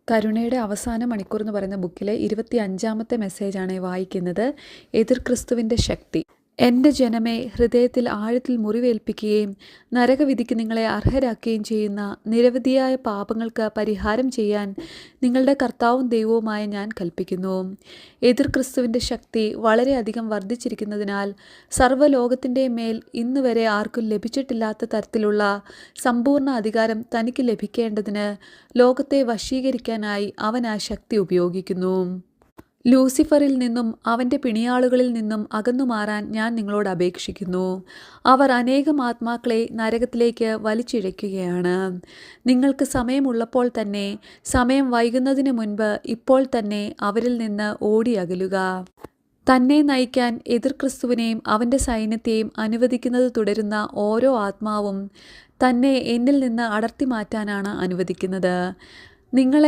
കരുണയുടെ അവസാന മണിക്കൂർ എന്ന് പറയുന്ന ബുക്കിലെ 25-ാമത്തെ മെസ്സേജാണ് വായിക്കുന്നത്. എതിർ ക്രിസ്തുവിൻ്റെ ശക്തി. എൻ്റെ ജനമേ, ഹൃദയത്തിൽ ആഴത്തിൽ മുറിവേൽപ്പിക്കുകയും നരകവിധിക്ക് നിങ്ങളെ അർഹരാക്കുകയും ചെയ്യുന്ന നിരവധിയായ പാപങ്ങൾക്ക് പരിഹാരം ചെയ്യാൻ നിങ്ങളുടെ കർത്താവും ദൈവവുമായ ഞാൻ കൽപ്പിക്കുന്നു. എതിർ ക്രിസ്തുവിൻ്റെ ശക്തി വളരെയധികം വർദ്ധിച്ചിരിക്കുന്നതിനാൽ സർവ്വലോകത്തിൻ്റെയും മേൽ ഇന്നുവരെ ആർക്കും ലഭിച്ചിട്ടില്ലാത്ത തരത്തിലുള്ള സമ്പൂർണ്ണ അധികാരം തനിക്ക് ലഭിക്കേണ്ടതിന് ലോകത്തെ വശീകരിക്കാനായി അവൻ ആ ശക്തി ഉപയോഗിക്കുന്നു. ലൂസിഫറിൽ നിന്നും അവൻ്റെ പിണിയാളുകളിൽ നിന്നും അകന്നുമാറാൻ ഞാൻ നിങ്ങളോട് അപേക്ഷിക്കുന്നു. അവർ അനേകം ആത്മാക്കളെ നരകത്തിലേക്ക് വലിച്ചിഴയ്ക്കുകയാണ്. നിങ്ങൾക്ക് സമയമുള്ളപ്പോൾ തന്നെ, സമയം വൈകുന്നതിന് മുൻപ് ഇപ്പോൾ തന്നെ അവരിൽ നിന്ന് ഓടി അകലുക. തന്നെ നയിക്കാൻ എതിർ ക്രിസ്തുവിനെയും അവൻ്റെ സൈന്യത്തെയും അനുവദിക്കുന്നത് തുടരുന്ന ഓരോ ആത്മാവും തന്നെ എന്നിൽ നിന്ന് അടർത്തി മാറ്റാനാണ് അനുവദിക്കുന്നത്. നിങ്ങളെ